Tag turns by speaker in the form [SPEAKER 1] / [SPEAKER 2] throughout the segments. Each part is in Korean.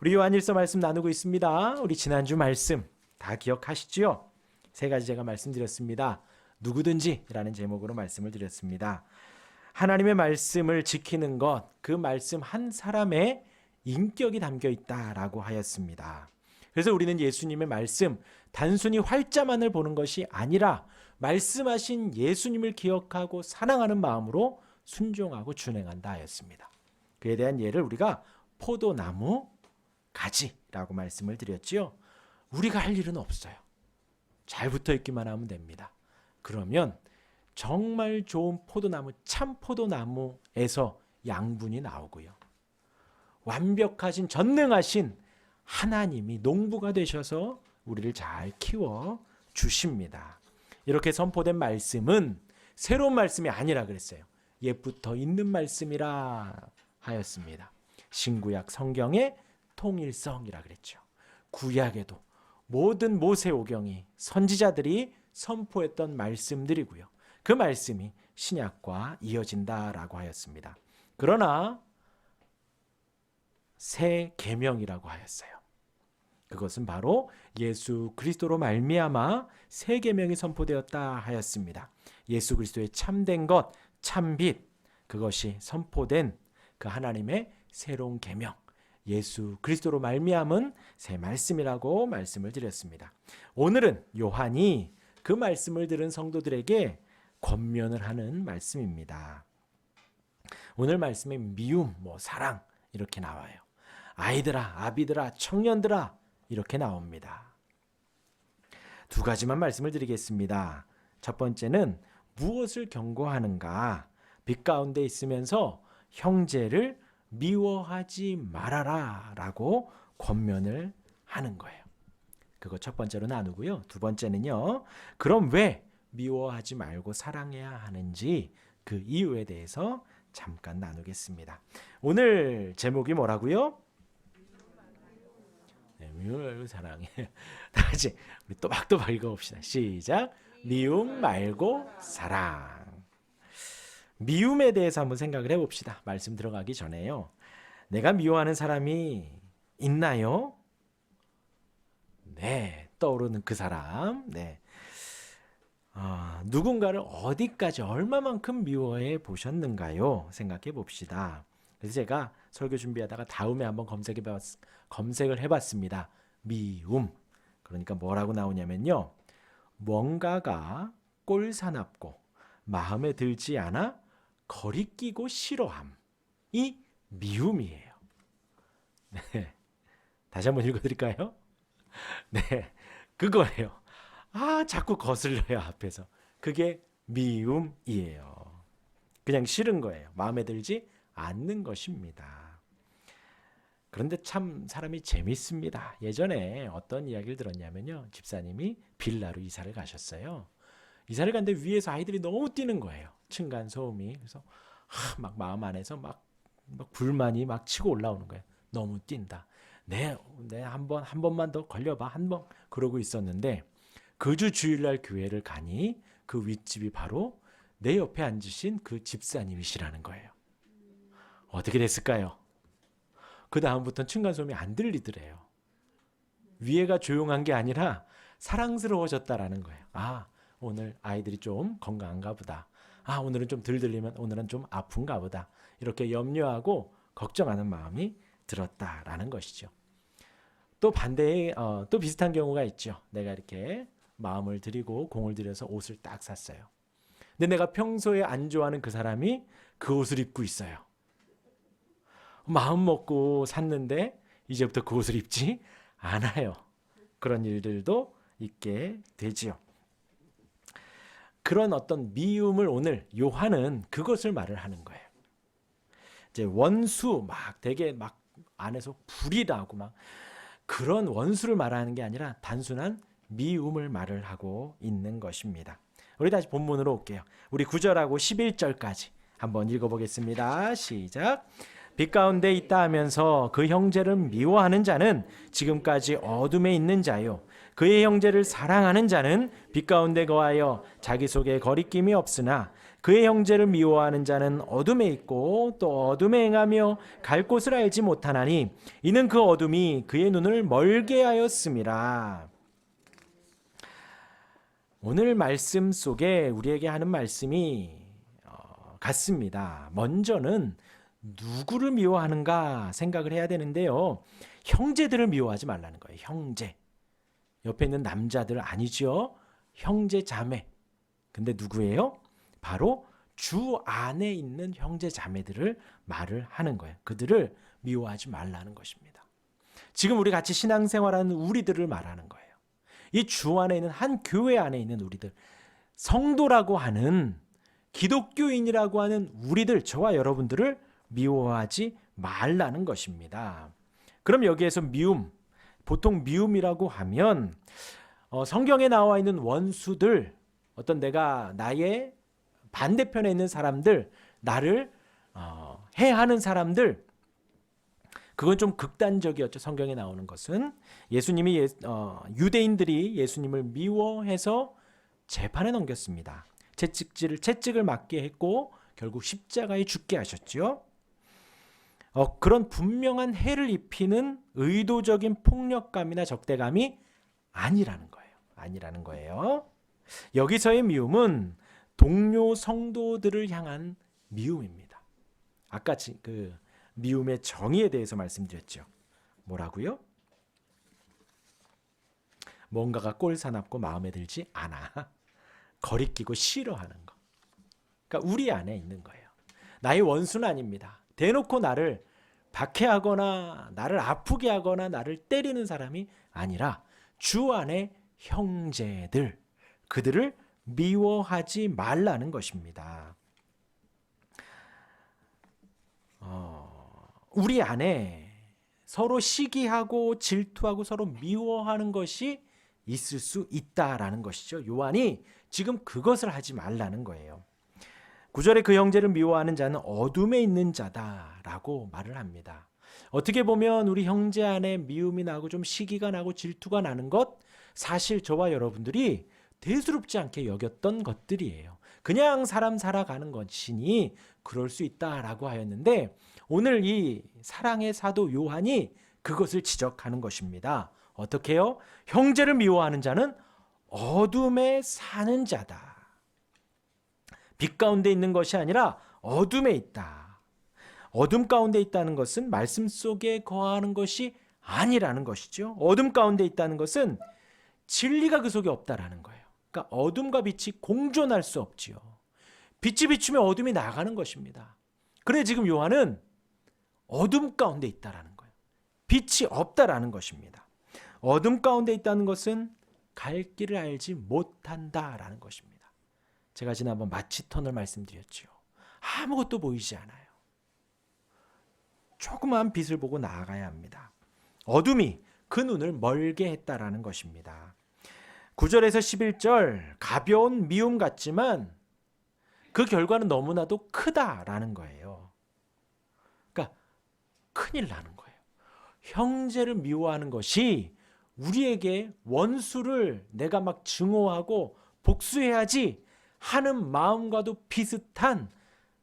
[SPEAKER 1] 우리 요한일서 말씀 나누고 있습니다. 우리 지난주 말씀 다 기억하시죠? 세 가지 제가 말씀드렸습니다. 누구든지라는 제목으로 말씀을 드렸습니다. 하나님의 말씀을 지키는 것, 그 말씀 한 사람의 인격이 담겨 있다라고 하였습니다. 그래서 우리는 예수님의 말씀, 단순히 활자만을 보는 것이 아니라 말씀하신 예수님을 기억하고 사랑하는 마음으로 순종하고 준행한다 하였습니다. 그에 대한 예를 우리가 포도나무 가지라고 말씀을 드렸지요. 우리가 할 일은 없어요. 잘 붙어 있기만 하면 됩니다. 그러면 정말 좋은 포도나무, 참 포도나무에서 양분이 나오고요. 완벽하신, 전능하신 하나님이 농부가 되셔서 우리를 잘 키워 주십니다. 이렇게 선포된 말씀은 새로운 말씀이 아니라 그랬어요. 옛부터 있는 말씀이라 하였습니다. 신구약 성경의 통일성이라 그랬죠. 구약에도 모든 모세오경이 선지자들이 선포했던 말씀들이고요. 그 말씀이 신약과 이어진다라고 하였습니다. 그러나 새 계명이라고 하였어요. 그것은 바로 예수 그리스도로 말미암아 새 계명이 선포되었다 하였습니다. 예수 그리스도의 참된 것, 참빛, 그것이 선포된 그 하나님의 새로운 계명, 예수 그리스도로 말미암은 새 말씀이라고 말씀을 드렸습니다. 오늘은 요한이 그 말씀을 들은 성도들에게 권면을 하는 말씀입니다. 오늘 말씀에 미움, 사랑 이렇게 나와요. 아이들아, 아비들아, 청년들아 이렇게 나옵니다. 두 가지만 말씀을 드리겠습니다. 첫 번째는 무엇을 경고하는가? 빛 가운데 있으면서 형제를 미워하지 말아라 라고 권면을 하는 거예요. 그거 첫 번째로 나누고요. 두 번째는요. 그럼 왜 미워하지 말고 사랑해야 하는지 그 이유에 대해서 잠깐 나누겠습니다. 오늘 제목이 뭐라고요? 네, 미움 말고 사랑해. 다 같이 우리 또박또박 읽어봅시다. 시작. 미움 말고 사랑. 미움에 대해서 한번 생각을 해봅시다. 말씀 들어가기 전에요. 내가 미워하는 사람이 있나요? 네, 떠오르는 그 사람. 네. 누군가를 어디까지 얼마만큼 미워해 보셨는가요? 생각해 봅시다. 그래서 제가 설교 준비하다가 다음에 한번 검색을 해봤습니다. 미움. 그러니까 뭐라고 나오냐면요. 뭔가가 꼴사납고 마음에 들지 않아 거리끼고 싫어함이 미움이에요. 네. 다시 한번 읽어드릴까요? 네, 그거예요. 자꾸 거슬려요 앞에서. 그게 미움이에요. 그냥 싫은 거예요. 마음에 들지 않는 것입니다. 그런데 참 사람이 재밌습니다. 예전에 어떤 이야기를 들었냐면요. 집사님이 빌라로 이사를 가셨어요. 이사를 갔는데 위에서 아이들이 너무 뛰는 거예요. 층간 소음이. 그래서 막 마음 안에서 막 불만이 막 치고 올라오는 거예요. 너무 뛴다. 네, 한 번만 더 걸려봐. 한 번. 그러고 있었는데 그 주 주일날 교회를 가니 그 윗집이 바로 내 옆에 앉으신 그 집사님이시라는 거예요. 어떻게 됐을까요? 그 다음부터는 층간소음이 안 들리더래요. 위에가 조용한 게 아니라 사랑스러워졌다라는 거예요. 오늘 아이들이 좀 건강한가 보다. 오늘은 좀 덜 들리면 오늘은 좀 아픈가 보다. 이렇게 염려하고 걱정하는 마음이 들었다라는 것이죠. 또 반대에 또 비슷한 경우가 있죠. 내가 이렇게 마음을 들이고 공을 들여서 옷을 딱 샀어요. 근데 내가 평소에 안 좋아하는 그 사람이 그 옷을 입고 있어요. 마음 먹고 샀는데 이제부터 그 옷을 입지 않아요. 그런 일들도 있게 되지요. 그런 어떤 미움을 오늘 요한은 그것을 말을 하는 거예요. 이제 원수 되게 안에서 불이 나고 그런 원수를 말하는 게 아니라 단순한 미움을 말을 하고 있는 것입니다. 우리 다시 본문으로 올게요. 우리 9절하고 11절까지 한번 읽어보겠습니다. 시작. 빛 가운데 있다 하면서 그 형제를 미워하는 자는 지금까지 어둠에 있는 자요. 그의 형제를 사랑하는 자는 빛 가운데 거하여 자기 속에 거리낌이 없으나 그의 형제를 미워하는 자는 어둠에 있고 또 어둠에 행하며 갈 곳을 알지 못하나니 이는 그 어둠이 그의 눈을 멀게 하였음이라. 오늘 말씀 속에 우리에게 하는 말씀이 같습니다. 먼저는 누구를 미워하는가 생각을 해야 되는데요. 형제들을 미워하지 말라는 거예요. 형제. 옆에 있는 남자들 아니죠. 형제 자매. 근데 누구예요? 바로 주 안에 있는 형제 자매들을 말을 하는 거예요. 그들을 미워하지 말라는 것입니다. 지금 우리 같이 신앙생활하는 우리들을 말하는 거예요. 이 주 안에 있는 한 교회 안에 있는 우리들, 성도라고 하는 기독교인이라고 하는 우리들, 저와 여러분들을 미워하지 말라는 것입니다. 그럼 여기에서 미움, 보통 미움이라고 하면 성경에 나와 있는 원수들, 어떤 나의 반대편에 있는 사람들, 나를 해하는 사람들, 그건 좀 극단적이었죠. 성경에 나오는 것은 예수님이 유대인들이 예수님을 미워해서 재판에 넘겼습니다. 채찍을 맞게 했고 결국 십자가에 죽게 하셨죠. 그런 분명한 해를 입히는 의도적인 폭력감이나 적대감이 아니라는 거예요. 여기서의 미움은 동료 성도들을 향한 미움입니다. 아까 그 미움의 정의에 대해서 말씀드렸죠. 뭐라고요? 뭔가가 꼴사납고 마음에 들지 않아. 거리끼고 싫어하는 거. 그러니까 우리 안에 있는 거예요. 나의 원수는 아닙니다. 대놓고 나를 박해하거나 나를 아프게 하거나 나를 때리는 사람이 아니라 주 안에 형제들, 그들을 미워하지 말라는 것입니다. 우리 안에 서로 시기하고 질투하고 서로 미워하는 것이 있을 수 있다라는 것이죠. 요한이 지금 그것을 하지 말라는 거예요. 9절에 그 형제를 미워하는 자는 어둠에 있는 자다라고 말을 합니다. 어떻게 보면 우리 형제 안에 미움이 나고 좀 시기가 나고 질투가 나는 것, 사실 저와 여러분들이 대수롭지 않게 여겼던 것들이에요. 그냥 사람 살아가는 것이니 그럴 수 있다라고 하였는데, 오늘 이 사랑의 사도 요한이 그것을 지적하는 것입니다. 어떻게요? 형제를 미워하는 자는 어둠에 사는 자다. 빛 가운데 있는 것이 아니라 어둠에 있다. 어둠 가운데 있다는 것은 말씀 속에 거하는 것이 아니라는 것이죠. 어둠 가운데 있다는 것은 진리가 그 속에 없다라는 거예요. 그러니까 어둠과 빛이 공존할 수 없지요. 빛이 비추면 어둠이 나가는 것입니다. 그래 지금 요한은 어둠 가운데 있다라는 거예요. 빛이 없다라는 것입니다. 어둠 가운데 있다는 것은 갈 길을 알지 못한다라는 것입니다. 제가 지난번 마취터널 말씀드렸죠. 아무것도 보이지 않아요. 조그마한 빛을 보고 나아가야 합니다. 어둠이 그 눈을 멀게 했다라는 것입니다. 9절에서 11절, 가벼운 미움 같지만 그 결과는 너무나도 크다라는 거예요. 그러니까 큰일 나는 거예요. 형제를 미워하는 것이 우리에게 원수를 내가 막 증오하고 복수해야지 하는 마음과도 비슷한,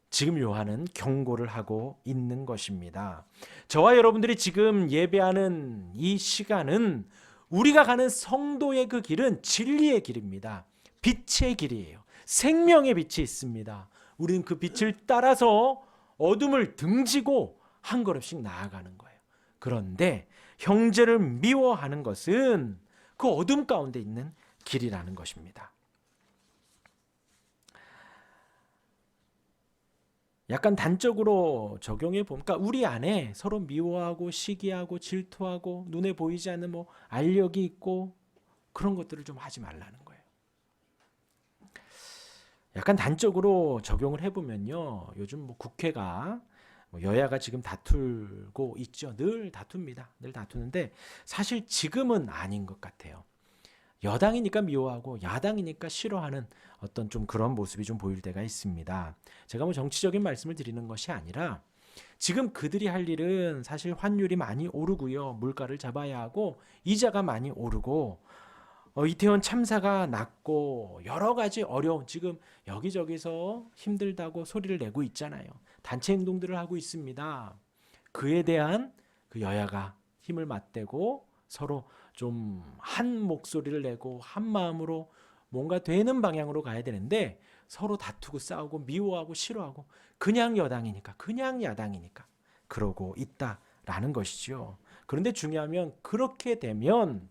[SPEAKER 1] 지금 요한은 경고를 하고 있는 것입니다. 저와 여러분들이 지금 예배하는 이 시간은 우리가 가는 성도의 그 길은 진리의 길입니다. 빛의 길이에요. 생명의 빛이 있습니다. 우리는 그 빛을 따라서 어둠을 등지고 한 걸음씩 나아가는 거예요. 그런데 형제를 미워하는 것은 그 어둠 가운데 있는 길이라는 것입니다. 약간 단적으로 적용해 보니까 우리 안에 서로 미워하고 시기하고 질투하고 눈에 보이지 않는 뭐 알력이 있고 그런 것들을 좀 하지 말라는 거예요. 약간 단적으로 적용을 해보면요, 요즘 뭐 국회가 여야가 지금 다투고 있죠. 늘 다툽니다. 늘 다투는데 사실 지금은 아닌 것 같아요. 여당이니까 미워하고 야당이니까 싫어하는 어떤 좀 그런 모습이 좀 보일 때가 있습니다. 제가 뭐 정치적인 말씀을 드리는 것이 아니라 지금 그들이 할 일은 사실 환율이 많이 오르고요. 물가를 잡아야 하고 이자가 많이 오르고 이태원 참사가 났고 여러 가지 어려운 지금 여기저기서 힘들다고 소리를 내고 있잖아요. 단체 행동들을 하고 있습니다. 그에 대한 그 여야가 힘을 맞대고 서로 좀 한 목소리를 내고 한 마음으로 뭔가 되는 방향으로 가야 되는데 서로 다투고 싸우고 미워하고 싫어하고 그냥 여당이니까 그냥 야당이니까 그러고 있다라는 것이죠. 그런데 중요하면 그렇게 되면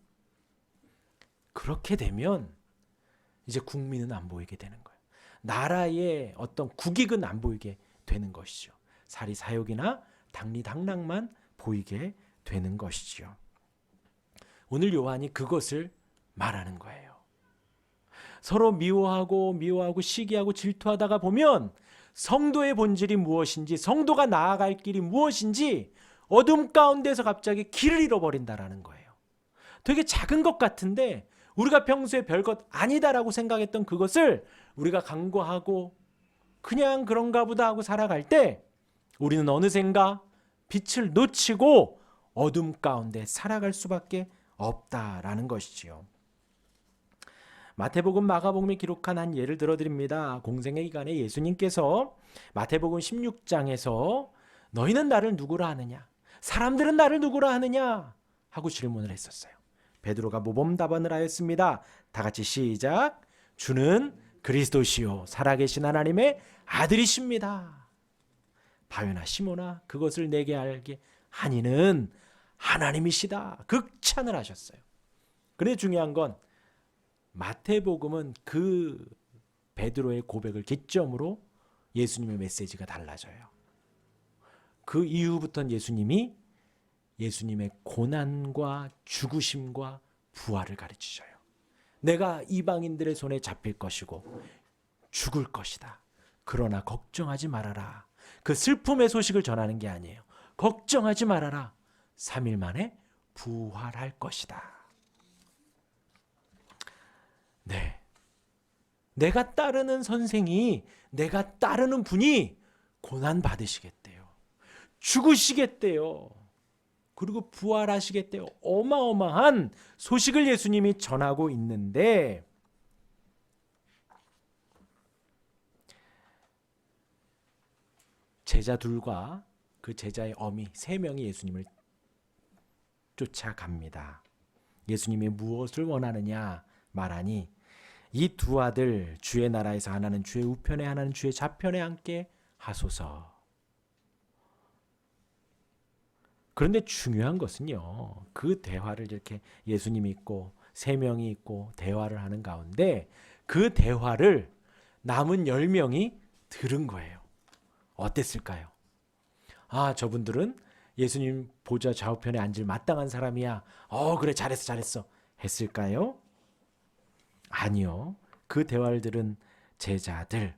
[SPEAKER 1] 이제 국민은 안 보이게 되는 거예요. 나라의 어떤 국익은 안 보이게 되는 것이죠. 사리사욕이나 당리당락만 보이게 되는 것이죠. 오늘 요한이 그것을 말하는 거예요. 서로 미워하고 시기하고 질투하다가 보면 성도의 본질이 무엇인지, 성도가 나아갈 길이 무엇인지 어둠 가운데서 갑자기 길을 잃어버린다라는 거예요. 되게 작은 것 같은데 우리가 평소에 별것 아니다라고 생각했던 그것을 우리가 간과하고 그냥 그런가 보다 하고 살아갈 때 우리는 어느샌가 빛을 놓치고 어둠 가운데 살아갈 수밖에 없다라는 것이지요. 마태복음, 마가복음에 기록한 한 예를 들어드립니다. 공생의 기간에 예수님께서 마태복음 16장에서 너희는 나를 누구라 하느냐? 사람들은 나를 누구라 하느냐? 하고 질문을 했었어요. 베드로가 모범답안을 하였습니다. 다 같이 시작. 주는 그리스도시요 살아계신 하나님의 아들이십니다. 바요나 시모나 그것을 내게 알게 하니는 하나님이시다. 극찬을 하셨어요. 그런데 중요한 건 마태복음은 그 베드로의 고백을 기점으로 예수님의 메시지가 달라져요. 그 이후부터는 예수님의 고난과 죽으심과 부활을 가르치셔요. 내가 이방인들의 손에 잡힐 것이고 죽을 것이다. 그러나 걱정하지 말아라. 그 슬픔의 소식을 전하는 게 아니에요. 걱정하지 말아라. 3일 만에 부활할 것이다. 네. 내가 따르는 선생이, 내가 따르는 분이 고난 받으시겠대요. 죽으시겠대요. 그리고 부활하시겠대요. 어마어마한 소식을 예수님이 전하고 있는데 제자 둘과 그 제자의 어미 3명이 예수님을 쫓아갑니다. 예수님이 무엇을 원하느냐 말하니 이 두 아들 주의 나라에서 하나는 주의 우편에 하나는 주의 좌편에 앉게 하소서. 그런데 중요한 것은요. 그 대화를 이렇게 예수님이 있고 3명이 있고 대화를 하는 가운데 그 대화를 남은 10명이 들은 거예요. 어땠을까요? 아, 저분들은 예수님 보좌 좌우편에 앉을 마땅한 사람이야. 그래 잘했어 했을까요? 아니요. 그 대화를 들은 제자들.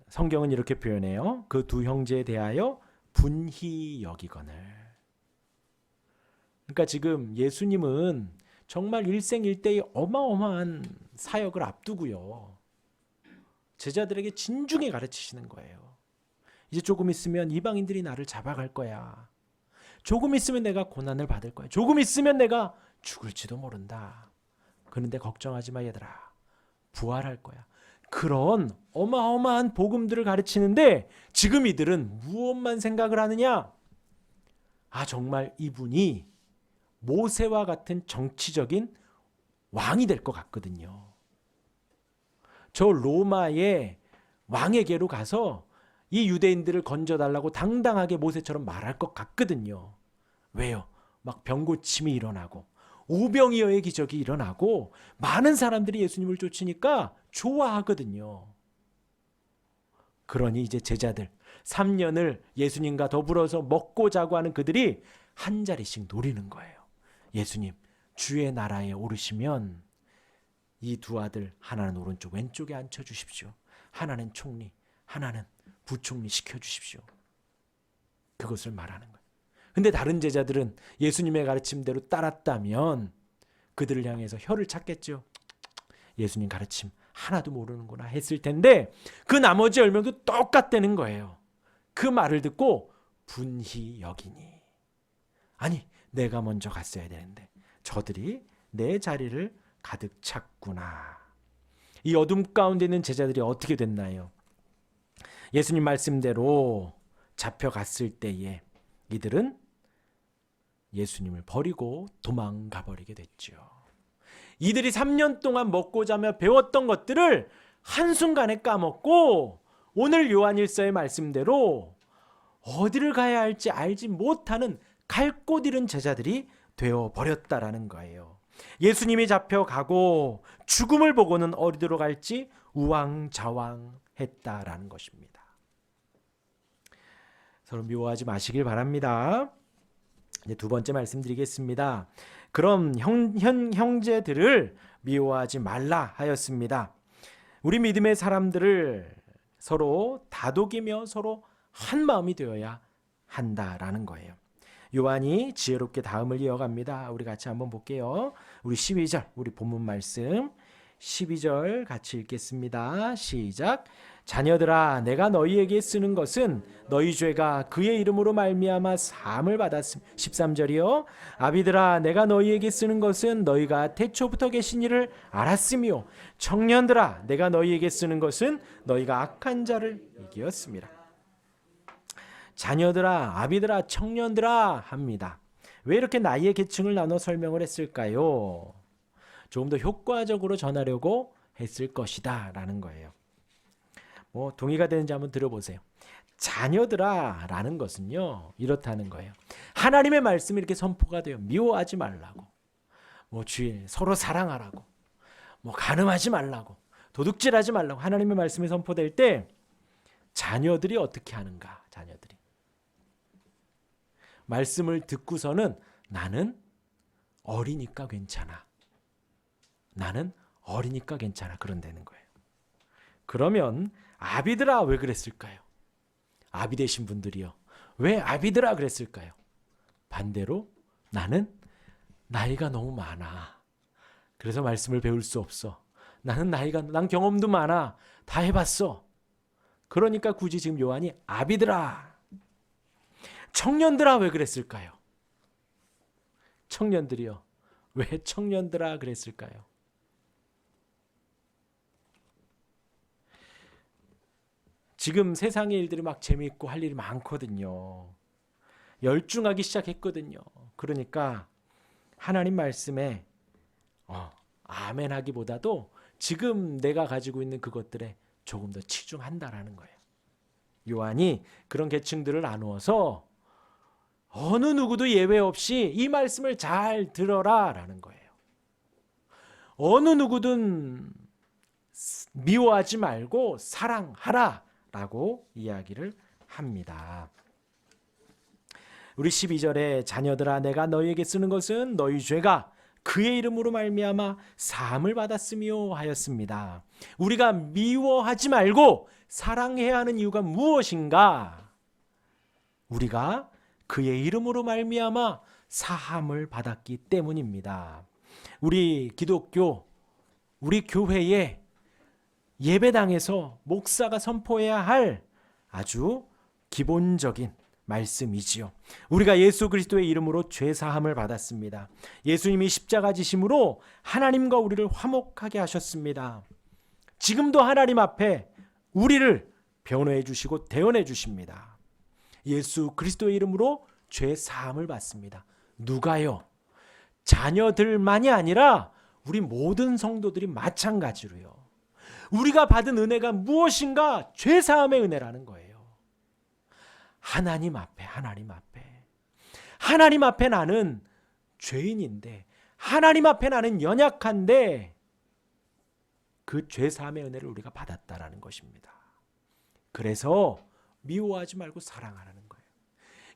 [SPEAKER 1] 성경은 이렇게 표현해요. 그 두 형제에 대하여 분히 여기거늘. 그러니까 지금 예수님은 정말 일생일대의 어마어마한 사역을 앞두고요. 제자들에게 진중히 가르치시는 거예요. 이제 조금 있으면 이방인들이 나를 잡아갈 거야. 조금 있으면 내가 고난을 받을 거야. 조금 있으면 내가 죽을지도 모른다. 그런데 걱정하지 마 얘들아. 부활할 거야. 그런 어마어마한 복음들을 가르치는데 지금 이들은 무엇만 생각을 하느냐? 정말 이분이 모세와 같은 정치적인 왕이 될 것 같거든요. 저 로마의 왕에게로 가서 이 유대인들을 건져달라고 당당하게 모세처럼 말할 것 같거든요. 왜요? 막 병고침이 일어나고 오병이어의 기적이 일어나고 많은 사람들이 예수님을 쫓으니까 좋아하거든요. 그러니 이제 제자들 3년을 예수님과 더불어서 먹고 자고 하는 그들이 한 자리씩 노리는 거예요. 예수님, 주의 나라에 오르시면 이 두 아들 하나는 오른쪽 왼쪽에 앉혀주십시오. 하나는 총리, 하나는 부총리 시켜주십시오. 그것을 말하는 거예요. 근데 다른 제자들은 예수님의 가르침대로 따랐다면 그들을 향해서 혀를 찾겠죠. 예수님 가르침 하나도 모르는구나 했을 텐데 그 나머지 10명도 똑같다는 거예요. 그 말을 듣고 분히 여기니. 아니 내가 먼저 갔어야 되는데 저들이 내 자리를 가득 찼구나. 이 어둠 가운데 있는 제자들이 어떻게 됐나요? 예수님 말씀대로 잡혀갔을 때에 이들은 예수님을 버리고 도망가 버리게 됐죠. 이들이 3년 동안 먹고 자며 배웠던 것들을 한순간에 까먹고 오늘 요한일서의 말씀대로 어디를 가야 할지 알지 못하는 갈 곳 잃은 제자들이 되어버렸다라는 거예요. 예수님이 잡혀가고 죽음을 보고는 어디로 갈지 우왕좌왕했다라는 것입니다. 서로 미워하지 마시길 바랍니다. 이제 두 번째 말씀드리겠습니다. 그럼 형제들을 미워하지 말라 하였습니다. 우리 믿음의 사람들을 서로 다독이며 서로 한 마음이 되어야 한다라는 거예요. 요한이 지혜롭게 다음을 이어갑니다. 우리 같이 한번 볼게요. 우리 12절, 우리 본문 말씀 12절 같이 읽겠습니다. 시작. 자녀들아, 내가 너희에게 쓰는 것은 너희 죄가 그의 이름으로 말미암아 사함을 받았음. 13절이요. 아비들아, 내가 너희에게 쓰는 것은 너희가 태초부터 계신 이를 알았으며, 청년들아, 내가 너희에게 쓰는 것은 너희가 악한 자를 이기었습니다. 자녀들아, 아비들아, 청년들아 합니다. 왜 이렇게 나이의 계층을 나눠 설명을 했을까요? 조금 더 효과적으로 전하려고 했을 것이다 라는 거예요. 동의가 되는지 한번 들어보세요. 자녀들아 라는 것은요, 이렇다는 거예요. 하나님의 말씀이 이렇게 선포가 돼요. 미워하지 말라고, 주일 서로 사랑하라고, 간음하지 말라고, 도둑질하지 말라고 하나님의 말씀이 선포될 때 자녀들이 어떻게 하는가? 자녀들이 말씀을 듣고서는 나는 어리니까 괜찮아. 나는 어리니까 괜찮아. 그런다는 거예요. 그러면 아비들아 왜 그랬을까요? 아비 되신 분들이요. 왜 아비들아 그랬을까요? 반대로 나는 나이가 너무 많아. 그래서 말씀을 배울 수 없어. 난 경험도 많아. 다 해봤어. 그러니까 굳이 지금 요한이 아비들아. 청년들아 왜 그랬을까요? 청년들이요. 왜 청년들아 그랬을까요? 지금 세상의 일들이 막 재미있고 할 일이 많거든요. 열중하기 시작했거든요. 그러니까 하나님 말씀에 아멘 하기보다도 지금 내가 가지고 있는 그것들에 조금 더 치중한다라는 거예요. 요한이 그런 계층들을 나누어서 어느 누구도 예외 없이 이 말씀을 잘 들어라 라는 거예요. 어느 누구든 미워하지 말고 사랑하라 라고 이야기를 합니다. 우리 12절에 자녀들아, 내가 너희에게 쓰는 것은 너희 죄가 그의 이름으로 말미암아 사함을 받았으며 하였습니다. 우리가 미워하지 말고 사랑해야 하는 이유가 무엇인가? 우리가 그의 이름으로 말미암아 사함을 받았기 때문입니다. 우리 기독교, 우리 교회의 예배당에서 목사가 선포해야 할 아주 기본적인 말씀이지요. 우리가 예수 그리스도의 이름으로 죄 사함을 받았습니다. 예수님이 십자가 지심으로 하나님과 우리를 화목하게 하셨습니다. 지금도 하나님 앞에 우리를 변호해 주시고 대언해 주십니다. 예수 그리스도의 이름으로 죄 사함을 받습니다. 누가요? 자녀들만이 아니라 우리 모든 성도들이 마찬가지로요. 우리가 받은 은혜가 무엇인가? 죄 사함의 은혜라는 거예요. 하나님 앞에 나는 죄인인데, 하나님 앞에 나는 연약한데 그 죄 사함의 은혜를 우리가 받았다라는 것입니다. 그래서 미워하지 말고 사랑하라는 거예요.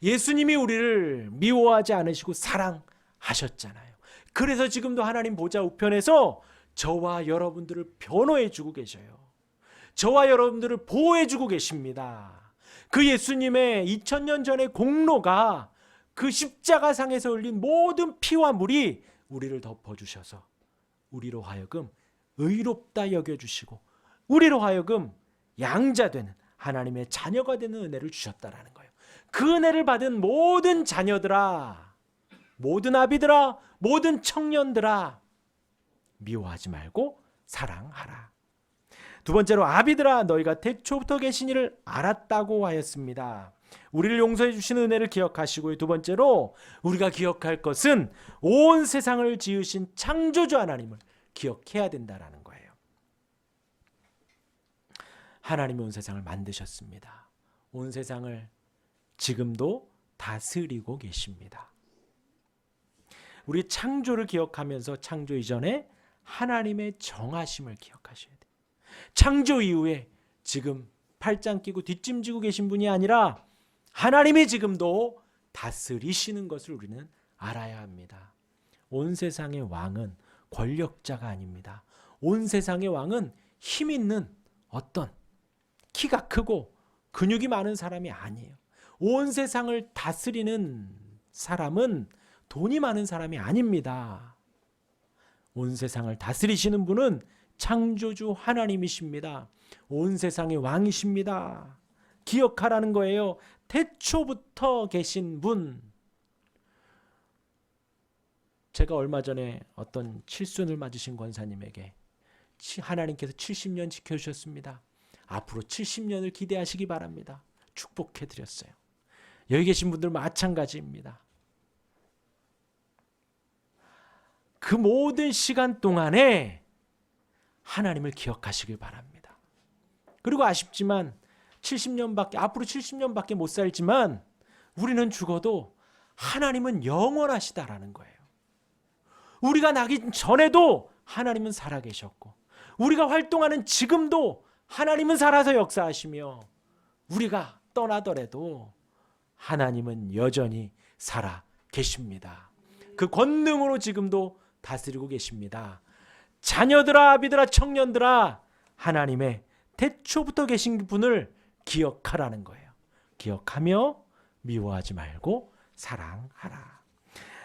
[SPEAKER 1] 예수님이 우리를 미워하지 않으시고 사랑하셨잖아요. 그래서 지금도 하나님 보좌 우편에서 저와 여러분들을 변호해 주고 계셔요. 저와 여러분들을 보호해 주고 계십니다. 그 예수님의 2000년 전의 공로가 그 십자가상에서 흘린 모든 피와 물이 우리를 덮어주셔서 우리로 하여금 의롭다 여겨주시고 우리로 하여금 양자되는 하나님의 자녀가 되는 은혜를 주셨다라는 거예요. 그 은혜를 받은 모든 자녀들아, 모든 아비들아, 모든 청년들아, 미워하지 말고 사랑하라. 두 번째로 아비들아 너희가 태초부터 계신 이를 알았다고 하였습니다. 우리를 용서해 주신 은혜를 기억하시고요. 두 번째로 우리가 기억할 것은 온 세상을 지으신 창조주 하나님을 기억해야 된다라는 거예요. 하나님이 온 세상을 만드셨습니다. 온 세상을 지금도 다스리고 계십니다. 우리 창조를 기억하면서 창조 이전에 하나님의 정하심을 기억하셔야 돼요. 창조 이후에 지금 팔짱 끼고 뒷짐지고 계신 분이 아니라 하나님이 지금도 다스리시는 것을 우리는 알아야 합니다. 온 세상의 왕은 권력자가 아닙니다. 온 세상의 왕은 힘 있는 어떤 키가 크고 근육이 많은 사람이 아니에요. 온 세상을 다스리는 사람은 돈이 많은 사람이 아닙니다. 온 세상을 다스리시는 분은 창조주 하나님이십니다. 온 세상의 왕이십니다. 기억하라는 거예요. 태초부터 계신 분. 제가 얼마 전에 어떤 칠순을 맞으신 권사님에게 하나님께서 70년 지켜주셨습니다. 앞으로 70년을 기대하시기 바랍니다. 축복해드렸어요. 여기 계신 분들 마찬가지입니다. 그 모든 시간 동안에 하나님을 기억하시길 바랍니다. 그리고 아쉽지만 70년밖에 앞으로 70년밖에 못 살지만 우리는 죽어도 하나님은 영원하시다라는 거예요. 우리가 나기 전에도 하나님은 살아계셨고 우리가 활동하는 지금도 하나님은 살아서 역사하시며 우리가 떠나더라도 하나님은 여전히 살아 계십니다. 그 권능으로 지금도 다스리고 계십니다. 자녀들아 아비들아 청년들아 하나님의 태초부터 계신 분을 기억하라는 거예요. 기억하며 미워하지 말고 사랑하라.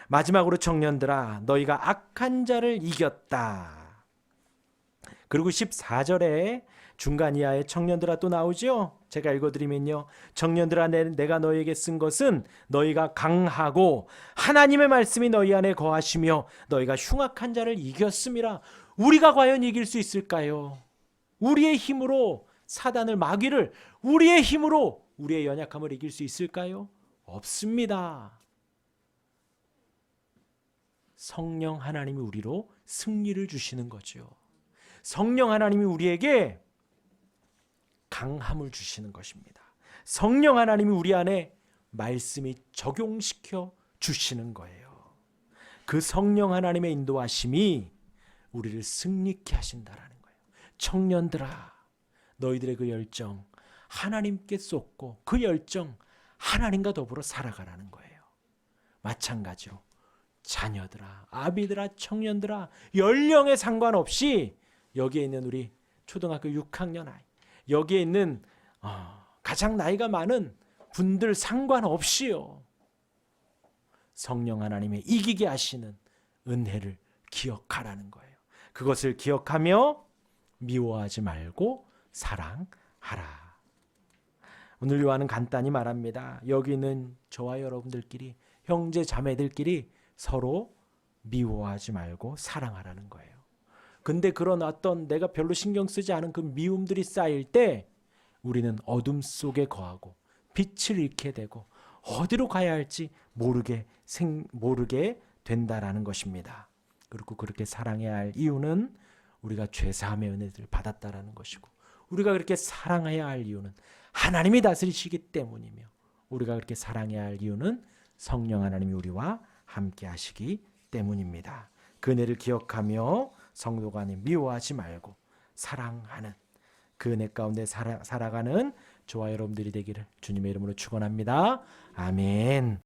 [SPEAKER 1] 마지막으로 청년들아 너희가 악한 자를 이겼다. 그리고 14절에 중간 이하의 청년들아 또 나오죠. 제가 읽어드리면요. 청년들아 내가 너희에게 쓴 것은 너희가 강하고 하나님의 말씀이 너희 안에 거하시며 너희가 흉악한 자를 이겼음이라. 우리가 과연 이길 수 있을까요? 우리의 힘으로 사단을 마귀를 우리의 힘으로 우리의 연약함을 이길 수 있을까요? 없습니다. 성령 하나님이 우리로 승리를 주시는 거죠. 성령 하나님이 우리에게 강함을 주시는 것입니다. 성령 하나님이 우리 안에 말씀이 적용시켜 주시는 거예요. 그 성령 하나님의 인도하심이 우리를 승리케 하신다라는 거예요. 청년들아 너희들의 그 열정 하나님께 쏟고 그 열정 하나님과 더불어 살아가라는 거예요. 마찬가지로 자녀들아 아비들아 청년들아 연령에 상관없이 여기에 있는 우리 초등학교 6학년 아이 여기에 있는 가장 나이가 많은 분들 상관없이요. 성령 하나님의 이기게 하시는 은혜를 기억하라는 거예요. 그것을 기억하며 미워하지 말고 사랑하라. 오늘 요한은 간단히 말합니다. 여기 있는 저와 여러분들끼리 형제 자매들끼리 서로 미워하지 말고 사랑하라는 거예요. 근데 그런 어떤 내가 별로 신경 쓰지 않은 그 미움들이 쌓일 때 우리는 어둠 속에 거하고 빛을 잃게 되고 어디로 가야 할지 모르게 된다라는 것입니다. 그리고 그렇게 사랑해야 할 이유는 우리가 죄사함의 은혜를 받았다라는 것이고 우리가 그렇게 사랑해야 할 이유는 하나님이 다스리시기 때문이며 우리가 그렇게 사랑해야 할 이유는 성령 하나님이 우리와 함께 하시기 때문입니다. 그 은혜를 기억하며 성도 간에 미워하지 말고 사랑하는 그 은혜 가운데 살아가는 저와 여러분들이 되기를 주님의 이름으로 축원합니다. 아멘.